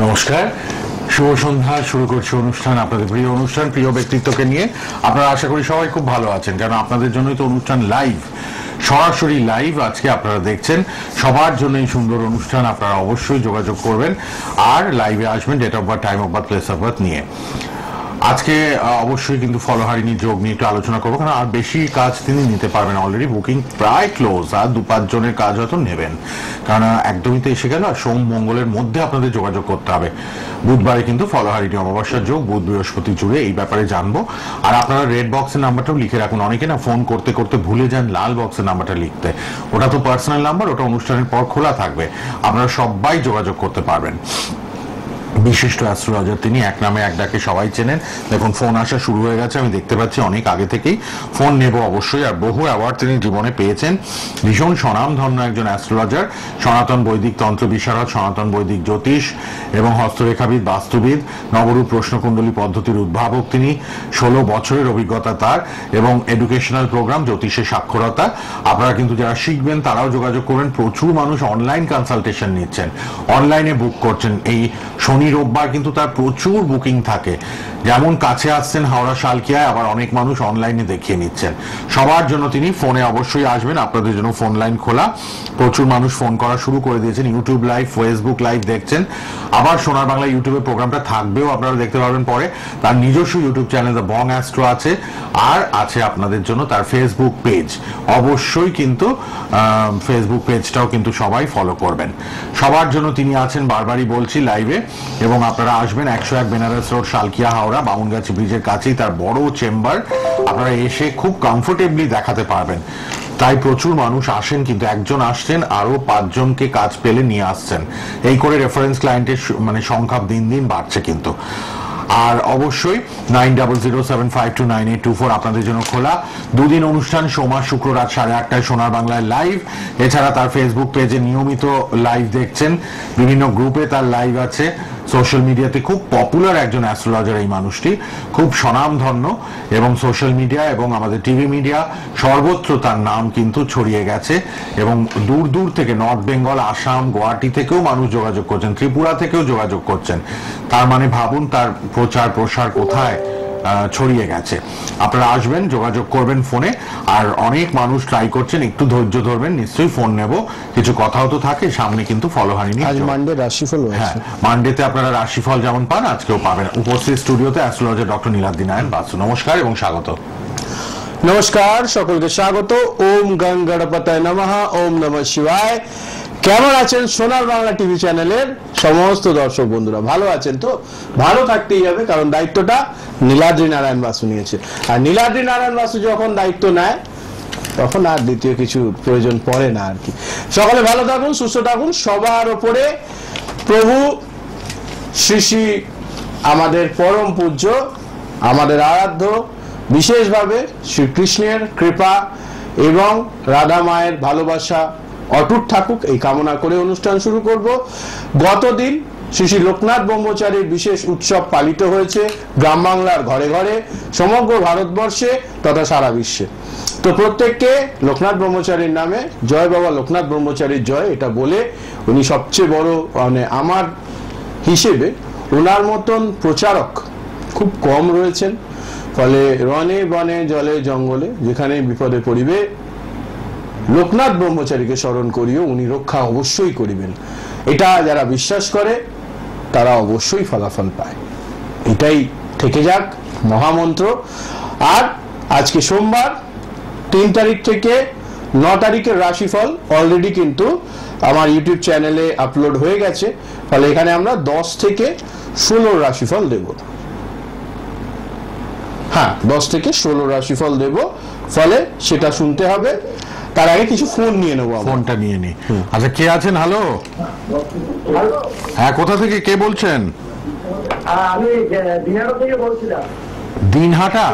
নমস্কার, শুভ সন্ধ্যা। শুরু করছি অনুষ্ঠান, আপনাদের প্রিয় অনুষ্ঠান, প্রিয় ব্যক্তিত্বকে নিয়ে। আপনারা আশা করি সবাই খুব ভালো আছেন, কারণ আপনাদের জন্যই তো অনুষ্ঠান লাইভ, সরাসরি লাইভ আজকে আপনারা দেখছেন। সবার জন্য এই সুন্দর অনুষ্ঠান, আপনারা অবশ্যই যোগাযোগ করবেন আর লাইভে আসবেন date of birth, time of birth, place of birth নিয়ে। আজকে অবশ্যই কিন্তু ফলোহারিণী যোগ নিয়ে একটু আলোচনা করবো, কারণ আর বেশি কাজ তিনি নিতে পারবেন। অলরেডি বুকিং প্রায় ক্লোজ, আর 2-5 জনের কাজ হয়তো নেবেন, কারণ একদমই তো এসে গেল। আর সোম মঙ্গলের মধ্যে আপনাদের যোগাযোগ করতে হবে। বুধবারে কিন্তু ফলোহারিণী অমাবস্যার যোগ, বুধ বৃহস্পতি জুড়ে, এই ব্যাপারে জানবো। আর আপনারা রেড বক্সের নাম্বারটাও লিখে রাখুন। অনেকে না ফোন করতে করতে ভুলে যান লাল বক্সের নাম্বারটা লিখতে। ওটা তো পার্সোনাল নাম্বার, ওটা অনুষ্ঠানের পর খোলা থাকবে, আপনারা সবাই যোগাযোগ করতে পারবেন। বিশিষ্ট অ্যাস্ট্রোলজার তিনি, এক নামে এক ডাকে সবাই চেনেন। দেখুন ফোন আসা শুরু হয়ে গেছে, আমি দেখতে পাচ্ছি অনেক আগে থেকেই ফোন নেব অবশ্যই। আর বহু অ্যাওয়ার্ড তিনি জীবনে পেয়েছেন। ভীষণ স্বনামধন্য একজন অ্যাস্ট্রোলজার, সনাতন বৈদিক তন্ত্র বিশারদ, সনাতন বৈদিক জ্যোতিষ এবং হস্তরেখাবিদ, বাস্তুবিদ, নবরূপ প্রশ্নকুণ্ডলী পদ্ধতির উদ্ভাবক তিনি। 16 বছরের অভিজ্ঞতা তার, এবং এডুকেশনাল প্রোগ্রাম, জ্যোতিষে সাক্ষরতা। আপনারা কিন্তু যারা শিখবেন তারাও যোগাযোগ করবেন। প্রচুর মানুষ অনলাইন কনসালটেশন নিচ্ছেন, অনলাইনে বুক করছেন। এই শনি রোববার কিন্তু তার প্রচুর বুকিং থাকে। যেমন কাছে আসছেন হাওড়া শালকিয়ায়, আবার অনেক মানুষ অনলাইনে দেখিয়ে নিচ্ছেন। সবার জন্য তিনি ফোনে অবশ্যই আসবেন, আপনাদের জন্য ফোন লাইন খোলা। প্রচুর মানুষ ফোন করা শুরু করে দিয়েছেন। ইউটিউব লাইভ, ফেসবুক লাইভ দেখছেন। আবার সোনার বাংলা ইউটিউবে প্রোগ্রামটা থাকবেও, আপনারা দেখতে পারবেন পরে। তার নিজস্ব YouTube channel the Bong astro আছে, আর আছে আপনাদের জন্য তার ফেসবুক পেজ। অবশ্যই কিন্তু ফেসবুক পেজটাও কিন্তু সবাই ফলো করবেন। সবার জন্য তিনি আছেন, বারবারই বলছি, লাইভে। এবং আপনারা আসবেন 101 বেনারস রোড, শালকিয়া, হাওড়া, বামুনগাছি ব্রিজের কাছেই তার বড় চেম্বার। আপনারা এসে খুব কমফোর্টেবলি দেখাতে পারবেন। তাই প্রচুর মানুষ আসেন, কিন্তু একজন আসছেন, আরো 5 জনকে কাজ পেলে নিয়ে আসছেন। এই করে রেফারেন্স ক্লায়েন্টের সংখ্যা দিন দিন বাড়ছে কিন্তু। আর অবশ্যই 9007529824 আপনাদের জন্য খোলা। দুদিন অনুষ্ঠান, সোমবার শুক্র রাত 8:30টায় সোনার বাংলায় লাইভ। এছাড়া তার ফেসবুক পেজে নিয়মিত লাইভ দেখছেন, বিভিন্ন গ্রুপে তার লাইভ আছে। সোশ্যাল মিডিয়াতে খুব পপুলার একজন অ্যাস্ট্রোলজার এই মানুষটি, খুব স্বনামধন্য। এবং সোশ্যাল মিডিয়া এবং আমাদের টিভি মিডিয়া সর্বত্র তার নাম কিন্তু ছড়িয়ে গেছে। এবং দূর দূর থেকে, নর্থ বেঙ্গল, আসাম, গুয়াহাটি থেকেও মানুষ যোগাযোগ করছেন, ত্রিপুরা থেকেও যোগাযোগ করছেন। তার মানে ভাবুন তার প্রচার প্রসার কোথায় ছড়িয়ে গেছে। আপনারা আসবেন, যোগাযোগ করবেন ফোনে। আর অনেক মানুষ ট্রাই করছেন, একটু ধৈর্য ধরবেন, নিশ্চয়ই ফোন নেব। কিছু কথাও তো থাকে সামনে, কিন্তু ফলোহারিণী আজ মানডে রাশিফল, হ্যাঁ, মানডেতে আপনারা রাশিফল যেমন পান, আজকেও পাবেন। উপস্থিত স্টুডিওতে অ্যাস্ট্রোলজার ডক্টর নীলাদ্রি নারায়ণ বাসু। নমস্কার এবং স্বাগত। নমস্কার, সকলকে স্বাগত। ওম গং গণপতায় নমঃ, ওম নমঃ শিবায়। কেমন আছেন সোনার বাংলা টিভি চ্যানেলের সমস্ত দর্শক বন্ধুরা? ভালো আছেন তো? ভালো থাকতেই হবে, কারণ দায়িত্বটা নীলাদ্রি নারায়ণ বাসু নিয়েছে। আর নীলাদ্রি নারায়ণ বাসু যখন দায়িত্ব নেয়, তখন আর দ্বিতীয় কিছু প্রয়োজন পড়ে না আর কি। সকলে ভালো থাকুন, সুস্থ থাকুন। সবার ওপরে প্রভু শ্রী শ্রী আমাদের পরম পূজ্য, আমাদের আরাধ্য, বিশেষভাবে শ্রীকৃষ্ণের কৃপা এবং রাধা মায়ের ভালোবাসা অটুট থাকুক, এই কামনা করে অনুষ্ঠান শুরু করব। গতদিন শ্রী শ্রী লোকনাথ ব্রহ্মচারীর বিশেষ উৎসব পালিত হয়েছে গ্রাম বাংলার ঘরে ঘরে, সমগ্র ভারতবর্ষে তথা সারা বিশ্বে। তো প্রত্যেককে লোকনাথ ব্রহ্মচারীর নামে জয় বাবা লোকনাথ ব্রহ্মচারীর জয়, এটা বলে, উনি সবচেয়ে বড়, মানে আমার হিসেবে ওনার মতন প্রচারক খুব কম রয়েছেন। ফলে রনে বনে জলে জঙ্গলে যেখানে বিপদে পড়িবে, লোকনাথ ব্রহ্মচারীকে স্মরণ করিও, উনি রক্ষা অবশ্যই করিবেন। এটা যারা বিশ্বাস করে তারা অবশ্যই ফলাফল পায়। এটাই থেকে যাক মহামন্ত্র। আর আজকে সোমবার 3 তারিখ থেকে 9 তারিখের রাশিফল অলরেডি কিন্তু আমার ইউটিউব চ্যানেলে আপলোড হয়ে গেছে। ফলে এখানে আমরা 10 থেকে 16 রাশিফল দেব। হ্যাঁ, 10 থেকে 16 রাশিফল দেব। ফলে সেটা শুনতে হবে। তার আগে কিছু ফোন নিয়ে নেবো। ফোনটা নিয়ে নি। আচ্ছা, কে আছেন? হ্যালো, হ্যাঁ, কোথা থেকে কে বলছেন? আমি দিনহাটা থেকে বলছিলাম। দিনহাটা?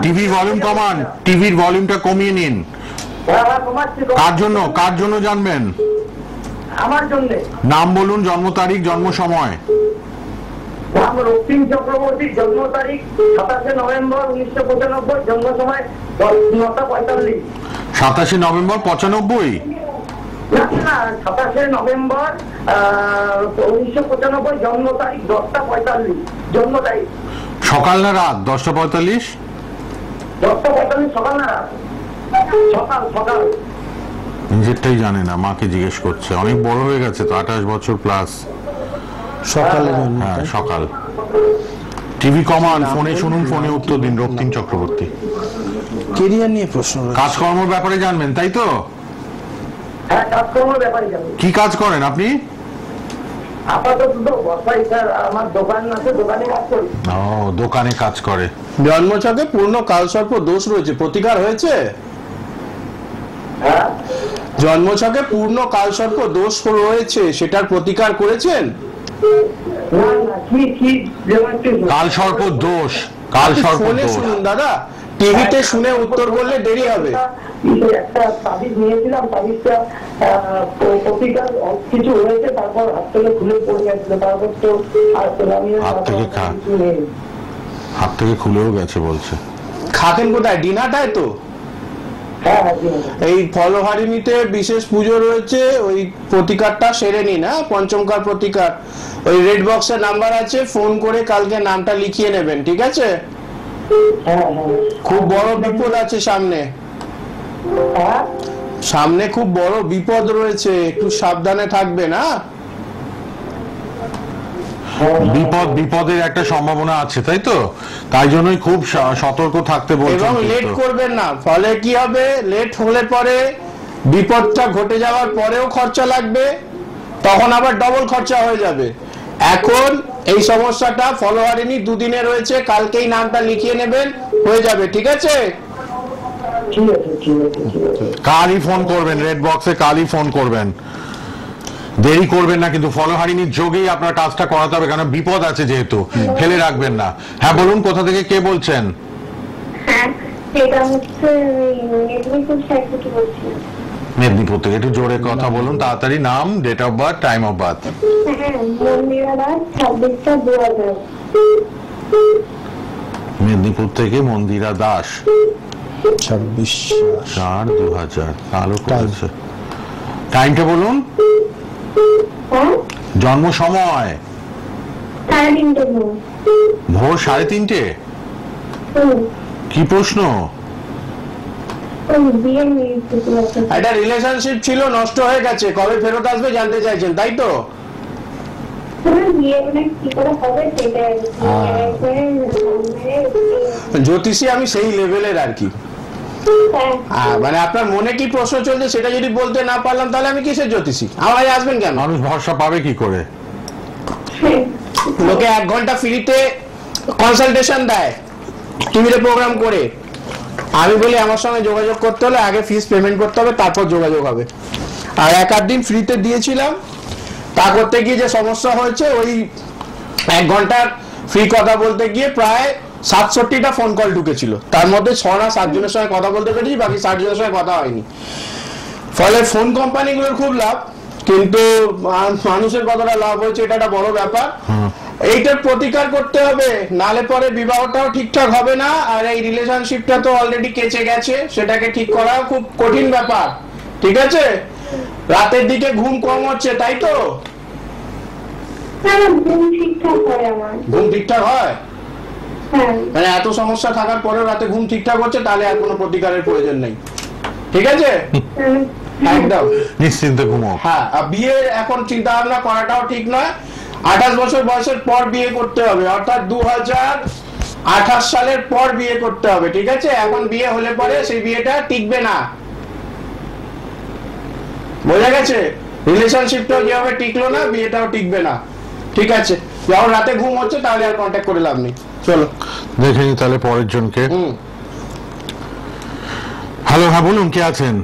টিভির ভলিউম কমান, টিভির ভলিউমটা কমিয়ে নিন। কার জন্য জানবেন? আমার জন্য। নাম বলুন, জন্ম তারিখ, জন্ম সময়। নাম রক্তিম চক্রবর্তী, জন্ম তারিখ 27 নভেম্বর 1995, জন্ম সময় 9টা 45। 27 নভেম্বর 95। না 27শে নভেম্বর 1995, জন্ম তারিখ 10:45, জন্ম তারিখ সকাল না রাত? 10:45? 10:45 সকাল না রাত? সকাল সকাল। নিজেরটাই জানে না, মাকে জিজ্ঞেস করছে। অনেক বড় হয়ে গেছে তো, 28 বছর প্লাস। সকালে হ্যাঁ সকাল। টিভি কমান, ফোনে শুনুন, ফোনে উত্তর দিন। রক্তিম চক্রবর্তী। কেরিয়ার নিয়ে প্রশ্ন রয়েছে। কাজকর্মের ব্যাপারে জানবেন তাই তো? হ্যাঁ, কাজকর্মের ব্যাপারে যাবো। কি কাজ করেন আপনি? আপাতত তো বসাই স্যার, আমার দোকান আছে, দোকানে কাজ করি। ও, দোকানে কাজ করে। জন্মছকে পূর্ণ কালসর্প দোষ রয়েছে, প্রতিকার হয়েছে? হ্যাঁ, জন্মছকে পূর্ণ কালসর্প দোষ রয়েছে, সেটার প্রতিকার করেছেন? না না, কি কি যেমন একটু- কাল সর্প দোষ, কাল সর্প ফোনে দোষ। শুনুন দাদা, টিভিতে শুনে উত্তর করলে দেরি হবে। একটা তাবিজ নিয়েছিলাম, তাবিজটা প্রতিকার কিছু হয়েছে, তারপর হাত থেকে খুলে পড়ে গেছিল, তারপর তো আর তোলামি হাত থেকে কিছু নেই। হাত থেকে খুলেও গেছে বলছে। খাতেন কোথায়? ডিনাটায় তো? হ্যাঁ হ্যাঁ, জি। এই ফলহারিণীতে বিশেষ পুজো রয়েছে, ওই প্রতিকারটা সেরে নিন। হ্যাঁ, পঞ্চমকার প্রতিকার। ওই রেড বক্সের নাম্বার আছে, ফোন করে কালকে নামটা লিখিয়ে নেবেন, ঠিক আছে? হ্যাঁ হ্যাঁ খুব বড় বিপদ আছে সামনে, হ্যাঁ, সামনে খুব বড় বিপদ রয়েছে, একটু সাবধানে থাকবেন। হ্যাঁ, বিপদের একটা সম্ভাবনা আছে তাই তো? তাই জন্যই খুব সতর্ক থাকতে বলছেন। এবং লেট কিন্তু করবেন না, ফলে কি হবে, লেট হলে পরে বিপদটা ঘটে যাওয়ার পরেও খরচা লাগবে, তখন আবার ডবল খরচা হয়ে যাবে। এখন এই সমস্যাটা ফলোয়ারিনি দুদিনে রয়েছে, কালকেই নামটা লিখিয়ে নেবেন, হয়ে যাবে, ঠিক আছে? ঠিক আছে ঠিক আছে ঠিক আছে। কালই ফোন করবেন, রেড বক্সে কালই ফোন করবেন, দেরি করবেন না। কিন্তু ফলহারিণীর যোগেই আপনার কাজটা করাতে হবে, কারণ বিপদ আছে যেহেতু, ফেলে রাখবেন না। হ্যাঁ বলুন, কোথা থেকে কে বলছেন? হ্যাঁ, এটা হচ্ছে মেদিনীপুর সাইড থেকে বলছি। মেদিনীপুর থেকে। একটু জোরে কথা বলুন, তাড়াতাড়ি। নাম, date of birth, time of birth. হ্যাঁ, মন্দিরা দাস, 26/2000। মেদিনীপুর থেকে মন্দিরা দাস, 26/4/2000। ভালো করেছে। টাইমটা বলুন, হ্যাঁ, জন্ম সময়। 3:30 ভোর। ভোর 3:30। হুম, কি প্রশ্ন? বিয়ের মেয়ে থেকে আছে। একটা রিলেশনশিপ ছিল, নষ্ট হয়ে গেছে, কবে ফেরত আসবে জানতে চাইছেন, তাই তো? বিয়ে মানে কি করে হবে সেটা জ্যোতিষী আমি সেই লেভেলের আর কি। মানে আপনার মনে কি প্রশ্ন চলছে সেটা যদি বলতে না পারলাম, তাহলে আমি কিসের জ্যোতিষী? আমার কাছে আসবেন কেন? মানুষ ভরসা পাবে কি করে? লোকে 1 ঘন্টা ফ্রিতে কনসালটেশন দেয় টিভিতে প্রোগ্রাম করে। আমি বলি আমার সঙ্গে যোগাযোগ করতে হলে আগে ফিস পেমেন্ট করতে হবে, তারপর যোগাযোগ হবে। আর 1-8 দিন ফ্রিতে দিয়েছিলাম, তা করতে গিয়ে যে সমস্যা হয়েছে, ওই 1 ঘন্টার ফ্রি কথা বলতে গিয়ে প্রায় 67টা ফোন কল ঢুকেছিল, তার মধ্যে 6 না 7 জনের সঙ্গে কথা বলতে পেরেছি, বাকি 60 জনের সঙ্গে কথা হয়নি। ফলে ফোন কোম্পানিগুলোর খুব লাভ, কিন্তু মানুষের কতটা লাভ হয়েছে এটা একটা বড় ব্যাপার। এইটার প্রতিকার করতে হবে, নালে পরে বিবাহটাও ঠিকঠাক হবে না, আর এই রিলেশনশিপটা তো অলরেডি কেচে গেছে, সেটাকে ঠিক করাও খুব কঠিন ব্যাপার, ঠিক আছে? রাতের দিকে ঘুম কম হচ্ছে, তাই তো? ঘুম ঠিকঠাক হয় আমার। ঘুম ঠিকঠাক হয়? হ্যাঁ, মানে এত সমস্যা থাকার পরেও রাতে ঘুম ঠিকঠাক হচ্ছে, তাহলে আর কোনো প্রতিকারের প্রয়োজন নেই, ঠিক আছে? একদম নিশ্চিন্তে ঘুমাও। হ্যাঁ। আর বিয়ে এখন চিন্তা ভাবনা করাটাও ঠিক নয়। 28 বছর বয়সের পর বিয়ে করতে হবে, অর্থাৎ 2028 সালের পর বিয়ে করতে হবে, ঠিক আছে? এখন বিয়ে হলে পরে সেই বিয়েটা টিকবে না, বোঝা গেছে? রিলেশনশিপটাও যেভাবে টিকলো না, বিয়েটাও টিকবে না, ঠিক আছে? যখন রাতে ঘুম হচ্ছে তাহলে আর কন্ট্যাক্ট করে লাভ নেই। চলো দেখে নি তাহলে পরের জনকে। হ্যালো, হ্যাঁ বলুন, কে আছেন?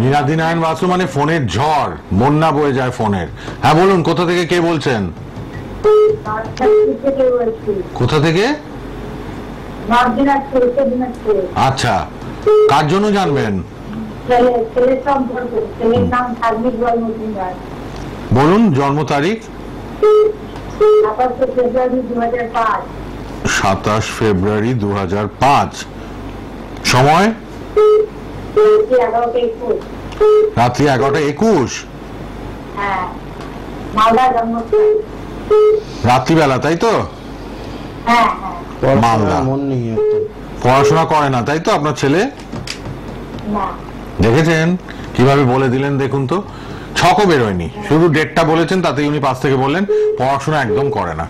নীলাদিনায়ন বাসু মানে ফোনের ঝড়, বন্যা বয়ে যায় ফোনের। হ্যাঁ বলুন, কোথা থেকে কে বলছেন? কোথা থেকে? আচ্ছা, কার জন্য জানবেন? বলুন জন্ম তারিখ। 27 ফেব্রুয়ারি 2005। সময়? রাত্রি 11:21 হ্যাঁ, মালদা জন্মস্থান। রাত্রিবেলা, তাই তো? হ্যাঁ হ্যাঁ। মালদা। মন নেই একদম। পড়াশোনা করে না, তাই তো আপনার ছেলে? না, দেখেছেন কিভাবে বলে দিলেন, দেখুন তো, ছকও বেরোয়নি, শুধু ডেটটা বলেছেন, তাতে উনি পাশ থেকে বললেন পড়াশোনা একদম করে না।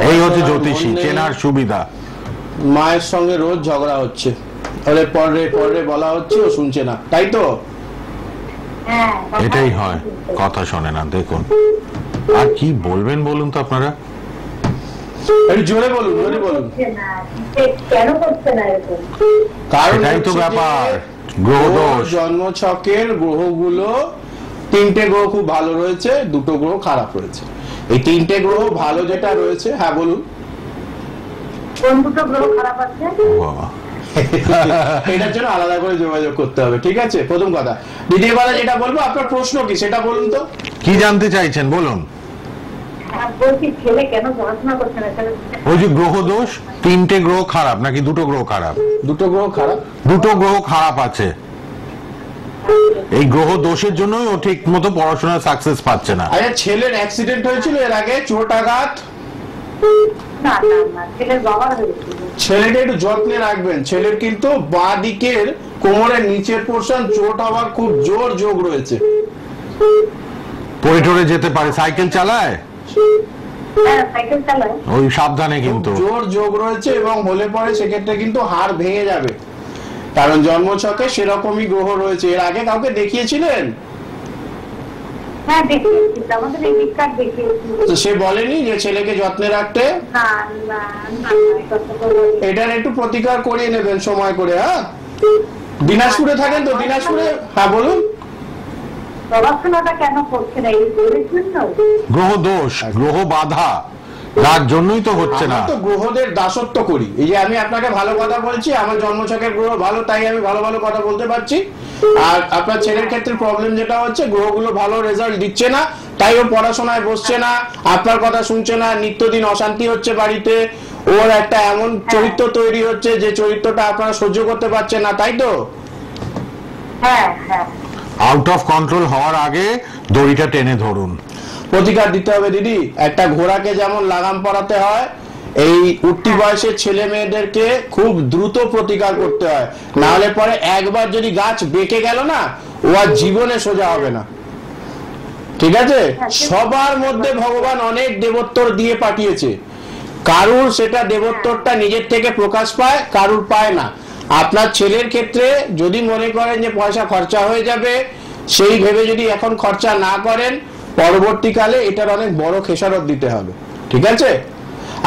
এই হচ্ছে জ্যোতিষী, মন নেই। চেনার সুবিধা। মায়ের সঙ্গে রোজ ঝগড়া হচ্ছে, ওরে পরে পরে বলা হচ্ছে, ও শুনছে না, তাই তো? হ্যাঁ। এটাই হয়, কথা শোনে না। দেখুন, আর কি বলবেন বলুন তো আপনারা? একটু জোরে বলুন, জোরে বলুন। করছে না, কেন করছে না এরকম? কারণ এটাই তো হচ্ছে যে ব্যাপার, গ্রহ ওর দোষ। জন্মছকের গ্রহগুলো, 3টে গ্রহ খুব ভালো রয়েছে, 2টো গ্রহ খারাপ রয়েছে। এই 3টে গ্রহ ভালো যেটা রয়েছে, হ্যাঁ বলুন। কোন দুটো গ্রহ খারাপ আছে? বাবা, এটার জন্য আলাদা করে যোগাযোগ করতে হবে, ঠিক আছে? প্রথম কথা। দ্বিতীয় কথা যেটা বলবো, আপনার প্রশ্ন কি সেটা বলুন তো। কি জানতে চাইছেন বলুন? বলছি ছেলে কেন পড়াশোনা করছে না? ওই যে গ্রহ দোষ, 3টে গ্রহ খারাপ নাকি 2টো গ্রহ খারাপ? 2টো গ্রহ খারাপ। 2টো গ্রহ খারাপ আছে। এই গ্রহ দোষের জন্যই ও ঠিক মতো পড়াশোনার সাকসেস পাচ্ছে না। আচ্ছা, ছেলের অ্যাক্সিডেন্ট হয়েছিল এর আগে, চোট আঘাত? না না না, ছেলের বাবার হয়েছিল। ছেলেকে একটু যত্নে রাখবেন। ছেলের কিন্তু বাঁ দিকের কোমরের নিচের পোর্শন চোট হওয়ার খুব জোর যোগ রয়েছে। পড়ে টরে যেতে পারে, সাইকেল চালায়, হ্যাঁ, সাইকেল চালায়। ওই সাবধানে কিন্তু। জোর যোগ রয়েছে, এবং হলে পরে সেক্ষেত্রে কিন্তু হাড় ভেঙে যাবে, কারণ জন্মছকে সেরকমই গ্রহ রয়েছে। এর আগে কাউকে দেখিয়েছিলেন? হ্যাঁ, দেখিয়েছি, আমাদের এই বিকার দেখিয়েছি। তো সে বলেনি যে ছেলেকে যত্নে রাখতে? না না না, এই কথা বলিনি। এটার একটু প্রতিকার করিয়ে নেবেন সময় করে। হ্যাঁ, দিনাজপুরে থাকেন তো? দিনাজপুরে, হ্যাঁ বলুন। পড়াশোনাটা কেন করছে না? এই বইয়ের জন্য? গ্রহ দোষ, গ্রহ বাধা, তার জন্যই তো হচ্ছে না। আমরা তো গ্রহদের দাসত্ব করি। এই যে আমি আপনাকে ভালো কথা বলছি, আমার জন্মছকের গ্রহ ভালো, তাই আমি ভালো ভালো কথা বলতে পারছি। আর আপনার ছেলের ক্ষেত্রে প্রবলেম যেটা হচ্ছে, গ্রহগুলো ভালো রেজাল্ট দিচ্ছে না, তাই ও পড়াশোনায় বসছে না, আপনার কথা শুনছে না, নিত্যদিন অশান্তি হচ্ছে বাড়িতে, ওর একটা এমন চরিত্র তৈরি হচ্ছে যে চরিত্রটা আপনারা সহ্য করতে পারছেন না, তাই তো? হ্যাঁ হ্যাঁ। আউট অফ কন্ট্রোল হওয়ার আগে দড়িটা টেনে ধরুন। প্রতিকার দিতে হবে দিদি। একটা ঘোড়াকে যেমন লাগাম পরাতে হয়, এই উঠতি বয়সের ছেলে মেয়েদেরকে খুব দ্রুত প্রতিকার করতে হয়, না হলে পরে একবার যদি গাছ বেঁকে গেল না, ও আর জীবনে সোজা হবে না, ঠিক আছে? সবার মধ্যে ভগবান অনেক দেবোত্তর দিয়ে পাঠিয়েছে, কারুর সেটা দেবোত্তরটা নিজের থেকে প্রকাশ পায়, কারুর পায় না। আপনার ছেলের ক্ষেত্রে যদি মনে করেন যে পয়সা খরচা হয়ে যাবে, সেই ভেবে যদি এখন খরচা না করেন, পরবর্তীকালে এটার অনেক বড় খেসারত দিতে হবে, ঠিক আছে?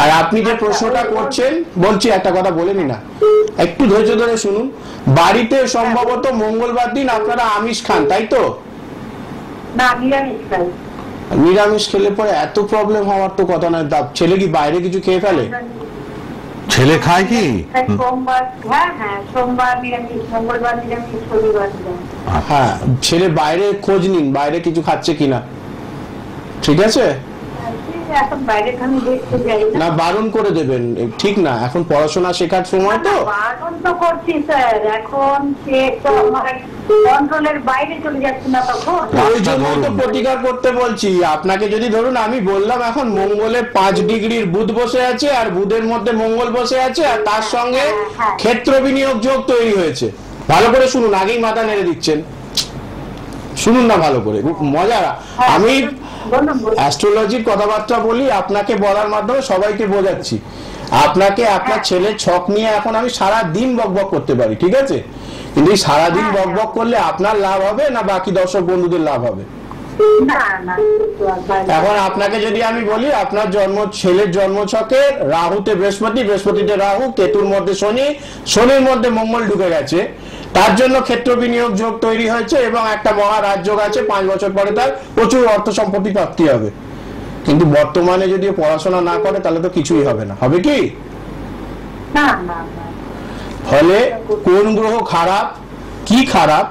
আর আপনি যে প্রশ্নটা করছেন, বলছি একটা কথা বলে নি না, একটু ধৈর্য ধরে শুনুন। বাড়িতে সম্ভবত মঙ্গলবার দিন আপনারা আমিষ খান, তাই তো? না, নিরামিষ খাই। নিরামিষ খেলে পরে এত প্রবলেম হওয়ার তো কথা নয়। ছেলে কি বাইরে কিছু খেয়ে ফেলে? ছেলে খায় কি? সোমবার, হ্যাঁ হ্যাঁ, সোমবার নিরামিষ, মঙ্গলবার নিরামিষ, শনিবার নিরামিষ। হ্যাঁ, ছেলে বাইরে খোঁজ নিন, বাইরে কিছু খাচ্ছে কিনা, ঠিক আছে? এখন বাইরে খানি দেখতে যাই না, বারণ করে দেবেন, ঠিক না? এখন পড়াশোনা শেখার সময় তো। বারণ তো করছি স্যার, এখন সে তো আমার কন্ট্রোলের বাইরে চলে যাচ্ছে না, তখন ওই জন্য তো প্রতিকার করতে বলছি আপনাকে। যদি ধরুন আমি বললাম এখন মঙ্গলে 5 ডিগ্রির বুধ বসে আছে, আর বুধের মধ্যে মঙ্গল বসে আছে, আর তার সঙ্গে ক্ষেত্র বিনিয়োগ যোগ তৈরি হয়েছে। ভালো করে শুনুন, আগেই মাথা নেড়ে দিচ্ছেন, শুনুন না ভালো করে, মজা। আমি অ্যাস্ট্রোলজির কথাবার্তা বলি, আপনাকে বলার মাধ্যমে সবাইকে বোঝাচ্ছি। আপনাকে আপনার ছেলের ছক নিয়ে এখন আমি সারা দিন বকবক করতে পারি, ঠিক আছে? কিন্তু এই সারাদিন বকবক করলে আপনার লাভ হবে না বাকি দর্শক বন্ধুদের লাভ হবে? না না। এখন আপনাকে যদি আমি বলি, আপনার ছেলের জন্মছকে রাহুতে বৃহস্পতি, বৃহস্পতিতে রাহু, কেতুর মধ্যে শনি, শনির মধ্যে মঙ্গল ঢুকে গেছে, তার জন্য ক্ষেত্র বিনিয়োগ যোগ তৈরি হয়েছে, এবং একটা মহারাজ যোগ আছে, 5 বছর পরে তার প্রচুর অর্থ সম্পত্তি প্রাপ্তি হবে। কিন্তু বর্তমানে যদি পড়াশোনা না করে তাহলে তো কিছুই হবে না, হবে কি? না না না। ফলে কোন গ্রহ খারাপ, কি খারাপ,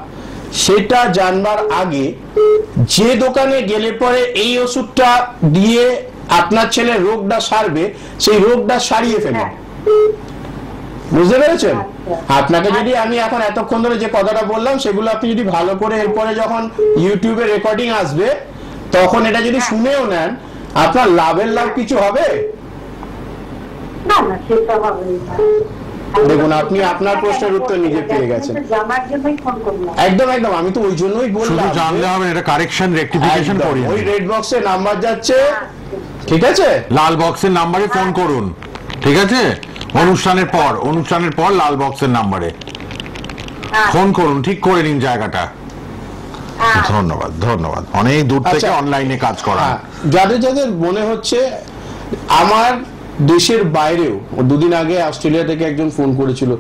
সেটা জানবার আগে যে দোকানে গেলে পরে এই ওষুধটা দিয়ে আপনার ছেলের রোগটা সারবে, সেই রোগটা সারিয়ে ফেলেন। বুঝতে পেরেছেন? আচ্ছা। আপনাকে যদি আমি এখন এতক্ষণ ধরে যে কথাটা বললাম সেগুলো আপনি যদি ভালো করে এরপরে যখন ইউটিউবে রেকর্ডিং আসবে তখন এটা যদি শুনেও নেন, আপনার লাভের লাভ কিছু হবে? না না, সেটা হবে না। দেখুন, আপনি আপনার প্রশ্নের উত্তর নিজে পেয়ে গেছেন। জানার জন্যই ফোন করলাম। একদম একদম, আমি তো ওই জন্যই শুধু বললাম জানলে হবে না, এটা কারেকশন রেকটিফিকেশন একদম, করিয়ে ওই নিন। রেড বক্সে নাম্বার যাচ্ছে, ঠিক আছে? লাল বক্সের নাম্বারে ফোন করুন, ঠিক আছে? অনুষ্ঠানের পর লাল বক্সের নাম্বারে ফোন করুন, ঠিক করে নিন জায়গাটা। ধন্যবাদ ধন্যবাদ, অনেক দূর থেকে আচ্ছা। অনলাইনে কাজ করা। হ্যাঁ, যাদের যাদের মনে হচ্ছে আমার দেশের বাইরেও, দুদিন আগে অস্ট্রেলিয়া থেকে একজন ফোন করেছিল,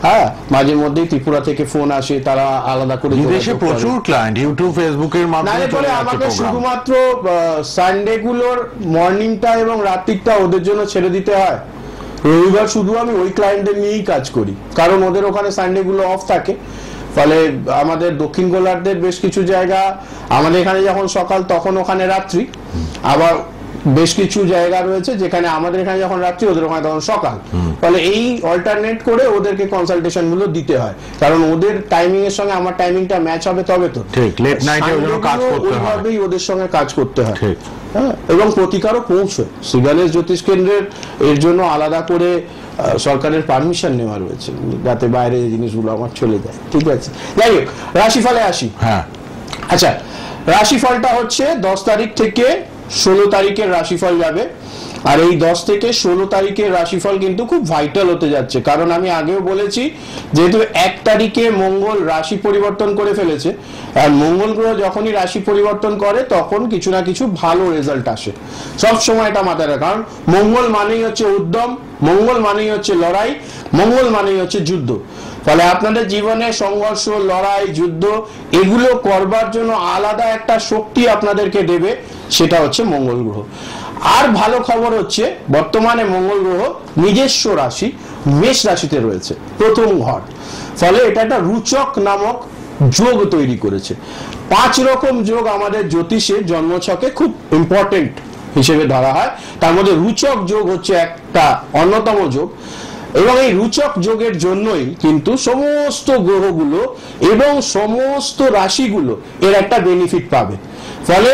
হ্যাঁ, মাঝে মধ্যেই ত্রিপুরা থেকে ফোন আসে, তারা আলাদা করে বিদেশে যোগাযোগ করে। প্রচুর ক্লায়েন্ট ইউটিউব ফেসবুকের মাধ্যমে নালে চলে পরে যাচ্ছে আমাকে প্রোগ্রাম। শুধুমাত্র সানডে গুলোর মর্নিংটা এবং রাত্রিটা ওদের জন্য ছেড়ে দিতে হয়। রবিবার শুধু আমি ওই ক্লায়েন্টদের নিয়েই কাজ করি, কারণ ওদের ওখানে সানডে গুলো অফ থাকে। ফলে আমাদের দক্ষিণ গোলার্ধের বেশ কিছু জায়গা, আমাদের এখানে যখন সকাল তখন ওখানে রাত্রি, আবার বেশ কিছু জায়গা রয়েছে যেখানে আমাদের এখানে যখন রাত্রি ওদের ওখানে তখন সকাল। ফলে এই অল্টারনেট করে ওদেরকে কনসালটেশন গুলো দিতে হয়, কারণ ওদের টাইমিং এর সঙ্গে আমার টাইমিংটা ম্যাচ হবে তবে তো। ঠিক, late night এ ওই জন্য কাজ করতে হয়। ওইভাবেই ওদের সঙ্গে কাজ করতে হয়। ঠিক। হ্যাঁ, এবং প্রতিকারও পৌঁছয়। সিগালেস জ্যোতিষ কেন্দ্রের এর জন্য আলাদা করে সরকারের পারমিশন নেওয়া রয়েছে, যাতে বাইরে এই জিনিসগুলো আমার চলে যায়। ঠিক আছে, যাই হোক, রাশিফলে আসি। হ্যাঁ, আচ্ছা, রাশিফলটা হচ্ছে 10 তারিখ থেকে 16 তারিখের রাশিফল যাবে। আর এই 10 থেকে 16 তারিখের রাশিফল কিন্তু খুব ভাইটাল হতে যাচ্ছে, কারণ আমি আগেও বলেছি যেহেতু 1 তারিখে মঙ্গল রাশি পরিবর্তন করে ফেলেছে, আর মঙ্গল গ্রহ যখনই রাশি পরিবর্তন করে তখন কিছু না কিছু ভালো রেজাল্ট আসে। সব সময় এটা মাথায় রাখা, কারণ মঙ্গল মানেই হচ্ছে উদ্যম, মঙ্গল মানেই হচ্ছে লড়াই, মঙ্গল মানেই হচ্ছে যুদ্ধ। ফলে আপনাদের জীবনে সংঘর্ষ, লড়াই, যুদ্ধ এগুলো করবার জন্য আলাদা একটা শক্তি আপনাদেরকে দেবে, সেটা হচ্ছে মঙ্গল গ্রহ। আর ভালো খবর হচ্ছে বর্তমানে মঙ্গল গ্রহ নিজস্ব রাশি মেষ রাশিতে রয়েছে, প্রথম ঘর। ফলে এটা একটা রুচক নামক যোগ তৈরি করেছে। 5 রকম যোগ আমাদের জ্যোতিষে জন্মছকে খুব ইম্পর্টেন্ট হিসেবে ধরা হয়, তার মধ্যে রুচক যোগ হচ্ছে একটা অন্যতম যোগ। এবং এই রুচক যোগের জন্যই কিন্তু সমস্ত গ্রহগুলো এবং সমস্ত রাশিগুলো এর একটা বেনিফিট পাবে। ফলে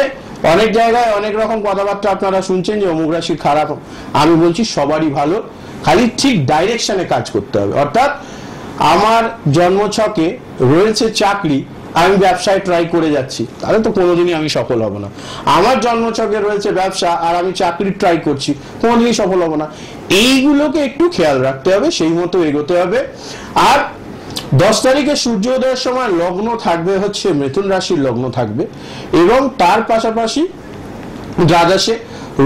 অনেক জায়গায় অনেক রকম কথাবার্তা আপনারা শুনছেন যে অমুক রাশি খারাপ, আমি বলছি সবারই ভালো, খালি ঠিক ডাইরেকশনে কাজ করতে হবে। অর্থাৎ আমার জন্মছকে রয়েছে চাকরি, আমি ব্যবসায় ট্রাই করে যাচ্ছি, তাহলে তো কোনোদিনই আমি সফল হব না। আমার জন্মছকে রয়েছে ব্যবসা আর আমি চাকরি ট্রাই করছি, কোনোদিনই সফল হব না। এইগুলোকে একটু খেয়াল রাখতে হবে, সেই মতো এগোতে হবে। আর 10 তারিখে সূর্যোদয়ের সময় লগ্ন থাকবে হচ্ছে মিথুন রাশির লগ্ন থাকবে, এবং তার পাশাপাশি দ্বাদশে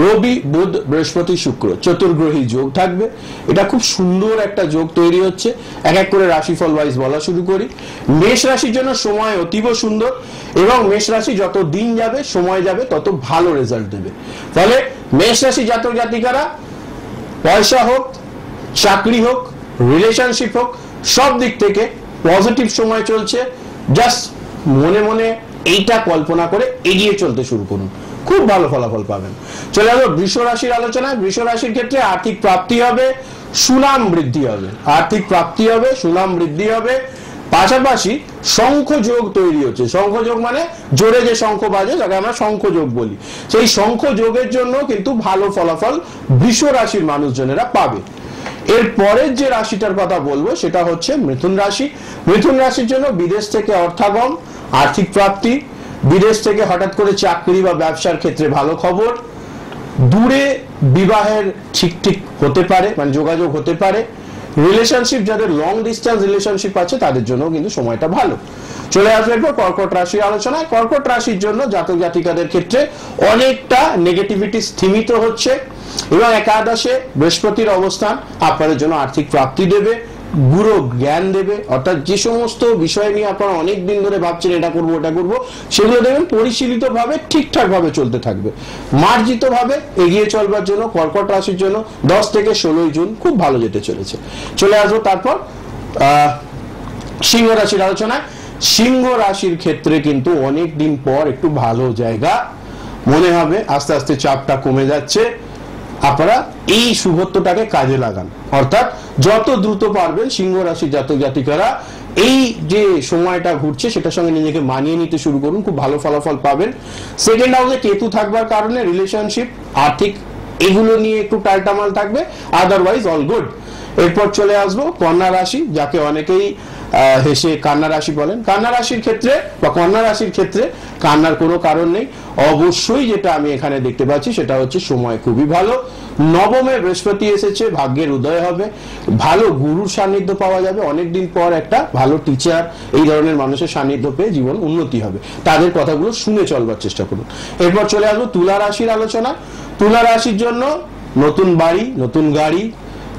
রবি, বুধ, বৃহস্পতি, শুক্র চতুর্গ্রহী যোগ থাকবে। এটা খুব সুন্দর একটা যোগ তৈরি হচ্ছে। এক এক করে রাশিফল ওয়াইজ বলা শুরু করি। মেষ রাশির জন্য সময় অতীব সুন্দর, এবং মেষ রাশি যত দিন যাবে, সময় যাবে, তত ভালো রেজাল্ট দেবে। ফলে মেষ রাশি জাতক জাতিকারা পয়সা হোক, চাকরি হোক, রিলেশনশিপ হোক, সব দিক থেকে পজিটিভ সময় চলছে। জাস্ট মনে মনে এইটা কল্পনা করে এগিয়ে চলতে শুরু করুন, খুব ভালো ফলাফল পাবেন। চলে আসবো বৃষ রাশির আলোচনায়। বৃষ রাশির ক্ষেত্রে আর্থিক প্রাপ্তি হবে, সুনাম বৃদ্ধি হবে। আর্থিক প্রাপ্তি হবে, সুনাম বৃদ্ধি হবে। পাশাপাশি শঙ্খ যোগ তৈরি হচ্ছে। শঙ্খ যোগ মানে জোরে যে শঙ্খ বাজে, যাকে আমরা শঙ্খ যোগ বলি। সেই শঙ্খ যোগের জন্য কিন্তু ভালো ফলাফল বৃষ রাশির মানুষজনেরা পাবে। এর পরের যে রাশিটার কথা বলবো সেটা হচ্ছে মিথুন রাশি। মিথুন রাশির জন্য বিদেশ থেকে অর্থাগম, আর্থিক প্রাপ্তি, বিদেশ থেকে হঠাৎ করে চাকরি বা ব্যবসার ক্ষেত্রে ভালো খবর, দূরে বিবাহের ঠিক হতে পারে, মানে যোগাযোগ হতে পারে। রিলেশনশিপ, যাদের লং ডিস্টেন্স রিলেশনশিপ আছে তাদের জন্য কিন্তু সময়টা ভালো। চলে আসবে এরপর কর্কট রাশির আলোচনায়। কর্কট রাশির জন্য জাতক জাতিকাদের ক্ষেত্রে অনেকটা নেগেটিভিটি স্থিমিত হচ্ছে, এবং একাদশে বৃহস্পতির অবস্থান আপনাদের জন্য আর্থিক প্রাপ্তি দেবে, গুরু জ্ঞান দেবে। অর্থাৎ যে সমস্ত বিষয় নিয়ে আপনারা অনেক দিন ধরে ভাবছেন এটা করবো ওটা করবো, সেগুলো দেখবেন পরিশীলিত ভাবে ঠিকঠাক ভাবে চলতে থাকবে। মার্জিত ভাবে এগিয়ে চলবার জন্য কর্কট রাশির জন্য 10 থেকে 16 জুন খুব ভালো যেতে চলেছে। চলে আসবো তারপর সিংহ রাশির আলোচনায়। সিংহ রাশির ক্ষেত্রে কিন্তু অনেক দিন পর একটু ভালো জায়গা মনে হবে, আস্তে আস্তে চাপটা কমে যাচ্ছে, আপনারা এই শুভত্বটাকে কাজে লাগান, অর্থাৎ যত দ্রুত পারবেন সিংহ রাশির জাতক জাতিকারা এই যে সময়টা ঘুরছে সেটার সঙ্গে নিজেকে মানিয়ে নিতে শুরু করুন, খুব ভালো ফলাফল পাবেন। সেকেন্ড হাউসে কেতু থাকবার কারণে রিলেশনশিপ, আর্থিক এগুলো নিয়ে একটু টালটামাল থাকবে, আদারওয়াইজ অল গুড। এরপর চলে আসবো কন্যা রাশি, যাকে অনেকেই হেসে কান্না রাশি বলেন। কান্না রাশির ক্ষেত্রে বা কন্যা রাশির ক্ষেত্রে কান্নার কোনো কারণ নেই। অবশ্যই যেটা আমি এখানে দেখতে পাচ্ছি সেটা হচ্ছে সময় খুবই ভালো। নবমে বৃহস্পতি এসেছে, ভাগ্যের উদয় হবে, ভালো গুরুর সান্নিধ্য পাওয়া যাবে, অনেকদিন পর একটা ভালো টিচার এই ধরনের মানুষের সান্নিধ্য পেয়ে জীবন উন্নতি হবে। তাদের কথাগুলো শুনে চলবার চেষ্টা করুন। এরপর চলে আসবো তুলা রাশির আলোচনা। তুলা রাশির জন্য নতুন বাড়ি, নতুন গাড়ি,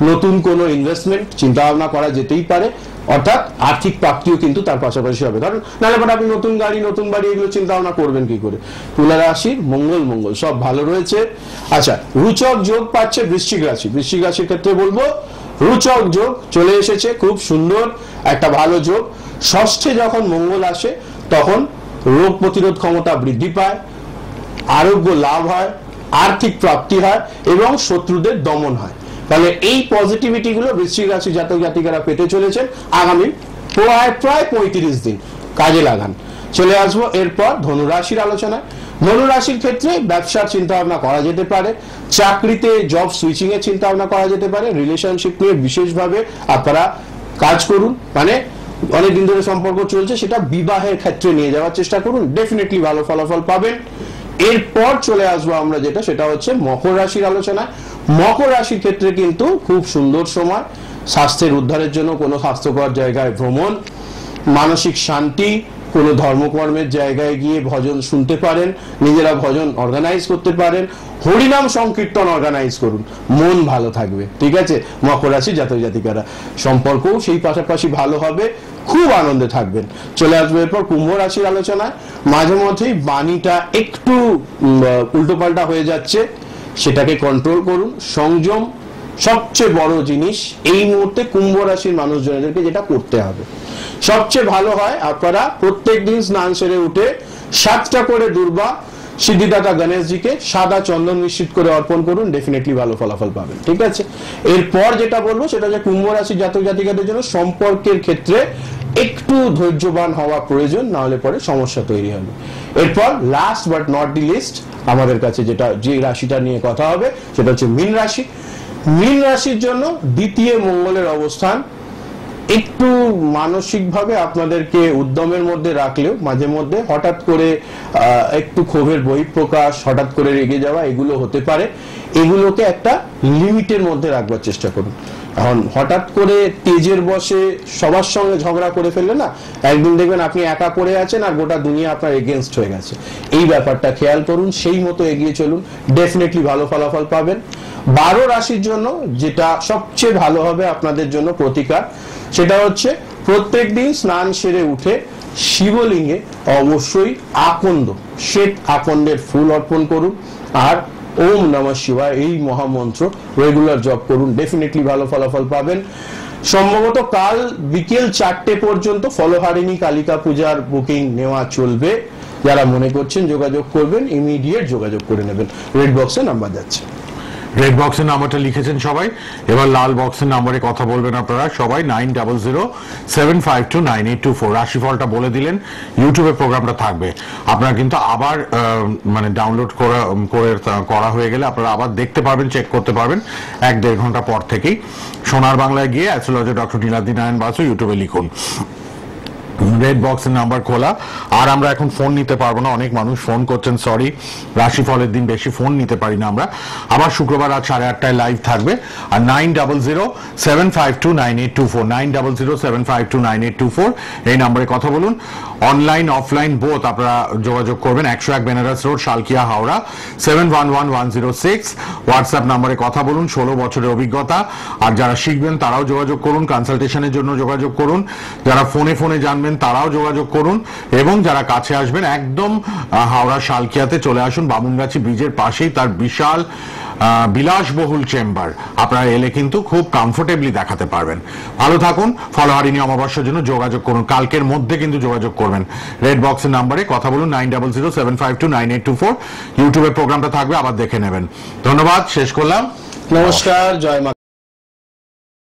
নতুন কোনো ইনভেস্টমেন্ট চিন্তা ভাবনা করা যেতেই পারে, অর্থাৎ আর্থিক প্রাপ্তিও কিন্তু তার পাশাপাশি হবে। কারণ নাহলে পরে আপনি নতুন গাড়ি, নতুন বাড়ি এগুলো চিন্তা ভাবনা করবেন কি করে? তুলা রাশির মঙ্গল সব ভালো রয়েছে। আচ্ছা, রুচক যোগ পাচ্ছে বৃশ্চিক রাশি। বৃশ্চিক রাশির ক্ষেত্রে বলবো রুচক যোগ চলে এসেছে, খুব সুন্দর একটা ভালো যোগ। ষষ্ঠে যখন মঙ্গল আসে তখন রোগ প্রতিরোধ ক্ষমতা বৃদ্ধি পায়, আরোগ্য লাভ হয়, আর্থিক প্রাপ্তি হয় এবং শত্রুদের দমন হয়। তাহলে এই পজিটিভিটি গুলো বৃশ্চিক রাশি জাতক জাতিকারা পেতে চলেছেন আগামী প্রায় 35 দিন, কাজে লাগান। চলে আসবো এরপর ধনুরাশির আলোচনায়। ধনুরাশির ক্ষেত্রে ব্যবসার চিন্তা ভাবনা করা যেতে পারে, চাকরিতে জব সুইচিং এর চিন্তা ভাবনা করা যেতে পারে, রিলেশনশিপ নিয়ে বিশেষভাবে আপনারা কাজ করুন, মানে অনেকদিন ধরে সম্পর্ক চলছে সেটা বিবাহের ক্ষেত্রে নিয়ে যাওয়ার চেষ্টা করুন, ডেফিনেটলি ভালো ফলাফল পাবেন। এরপর চলে আসবো আমরা যেটা, সেটা হচ্ছে মকর রাশির আলোচনা। মকর রাশির ক্ষেত্রে কিন্তু খুব সুন্দর সময়, স্বাস্থ্যের উদ্ধারের জন্য কোনো স্বাস্থ্যকর জায়গায় ভ্রমণ, মানসিক শান্তি, কোনো ধর্মকর্মের জায়গায় গিয়ে ভজন শুনতে পারেন, নিজেরা ভজন অর্গানাইজ করতে পারেন, হরিনাম সংকীর্তন অর্গানাইজ করুন, মন ভালো থাকবে। ঠিক আছে, মকর রাশি জাতক জাতিকারা সম্পর্কও সেই পাশাপাশি ভালো হবে, খুব আনন্দে থাকবেন। চলে আসবে এরপর কুম্ভ রাশির আলোচনায়। মাঝে মধ্যেই বাণীটা একটু উল্টোপাল্টা হয়ে যাচ্ছে, সেটাকে কন্ট্রোল করুন। সংযম সবচেয়ে বড় জিনিস এই মুহূর্তে কুম্ভ রাশির মানুষজনদেরকে যেটা করতে হবে। সবচেয়ে ভালো হয় আপনারা প্রত্যেক দিন স্নান সেরে উঠে 7টা করে দুর্বা সিদ্ধিদাতা গণেশজিকে সাদা চন্দন মিশ্রিত করে অর্পণ করুন, ডেফিনেটলি ভালো ফলাফল পাবেন। ঠিক আছে, এরপর যেটা বলবো সেটা হচ্ছে কুম্ভ রাশির জাতক জাতিকাদের জন্য সম্পর্কের ক্ষেত্রে একটু ধৈর্যবান হওয়া প্রয়োজন, না হলে পরে সমস্যা তৈরি হবে। এরপর last but not the least আমাদের কাছে যে রাশিটা নিয়ে কথা হবে সেটা হচ্ছে মীন রাশি। মীন রাশির জন্য দ্বিতীয় মঙ্গলের অবস্থান একটু মানসিকভাবে আপনাদেরকে উদ্যমের মধ্যে রাখলেও মাঝে মধ্যে হঠাৎ করে একটু ক্ষোভের বহিঃপ্রকাশ, হঠাৎ করে রেগে যাওয়া এগুলো হতে পারে। এগুলোকে একটা লিমিটের মধ্যে রাখবার চেষ্টা করুন। এখন হঠাৎ করে তেজের বশে সবার সঙ্গে ঝগড়া করে ফেললে না, একদিন দেখবেন আপনি একা পড়ে আছেন আর গোটা দুনিয়া আপনার এগেনস্ট হয়ে গেছে। এই ব্যাপারটা খেয়াল করুন, সেই মতো এগিয়ে চলুন, ডেফিনেটলি ভালো ফলাফল পাবেন। 12 রাশির জন্য যেটা সবচেয়ে ভালো হবে আপনাদের জন্য প্রতিকার, সেটা হচ্ছে প্রত্যেক দিন স্নান সেরে উঠে শিবলিঙ্গে অবশ্যই আকন্দ, শ্বেত আকন্দের ফুল অর্পণ করুন আর ওম নমঃ শিবায় এই মহামন্ত্র রেগুলার জপ করুন, ডেফিনেটলি ভালো ফলাফল পাবেন। সম্ভবত কাল বিকেল 4টে পর্যন্ত ফলহারিণী কালিকা পূজার বুকিং নেওয়া চলবে। যারা মনে করছেন যোগাযোগ করবেন, ইমিডিয়েট যোগাযোগ করে নেবেন। রেড বক্সে নাম্বার যাচ্ছে। রেড বক্সের নাম্বারটা লিখেছেন সবাই, এবার লাল বক্সের নাম্বারে কথা বলবেন আপনারা সবাই 9007529824। রাশিফলটা বলে দিলেন, ইউটিউবে প্রোগ্রামটা থাকবে, আপনারা কিন্তু আবার মানে ডাউনলোড করা হয়ে গেলে আপনারা আবার দেখতে পারবেন, চেক করতে পারবেন 1-1.5 ঘন্টা পর থেকেই। সোনার বাংলায় গিয়ে অ্যাস্ট্রোলজার ডক্টর নীলাদ্রি নারায়ণ বাসু ইউটিউবে লিখুন। রেড বক্সের নাম্বার খোলা। আর আমরা এখন ফোন নিতে পারবো না, অনেক মানুষ ফোন করছেন, সরি, রাশিফলের দিন বেশি ফোন নিতে পারি না আমরা। আবার শুক্রবার রাত 8:30টায় লাইভ থাকবে। আর 9007529824 9007529824 এই নাম্বারে কথা বলুন। অনলাইন অফলাইন বোথ আপনারা যোগাযোগ করবেন। 101 বেনারস রোড, শালকিয়া, হাওড়া 711106। হোয়াটসঅ্যাপ নাম্বারে কথা বলুন। 16 বছরের অভিজ্ঞতা। আর যারা শিখবেন তারাও যোগাযোগ করুন, কনসালটেশনের জন্য যোগাযোগ করুন। যারা ফোনে জানবেন তারাও যোগাযোগ করুন, এবং যারা কাছে আসবেন একদম হাওড়া শালকিয়াতে চলে আসুন, বামুনগাছি ব্রিজের পাশেই তার বিশাল বিলাসবহুল চেম্বার, আপনারা এলে কিন্তু খুব কমফোর্টেবলি দেখাতে পারবেন। ভালো থাকুন। ফলোহারিণী অমাবস্যার জন্য যোগাযোগ করুন, কালকের মধ্যে কিন্তু যোগাযোগ করবেন। রেড বক্সের নাম্বারে কথা বলুন 9007529824। ইউটিউবে প্রোগ্রামটা থাকবে, আবার দেখে নেবেন। ধন্যবাদ, শেষ করলাম। নমস্কার, জয় মা।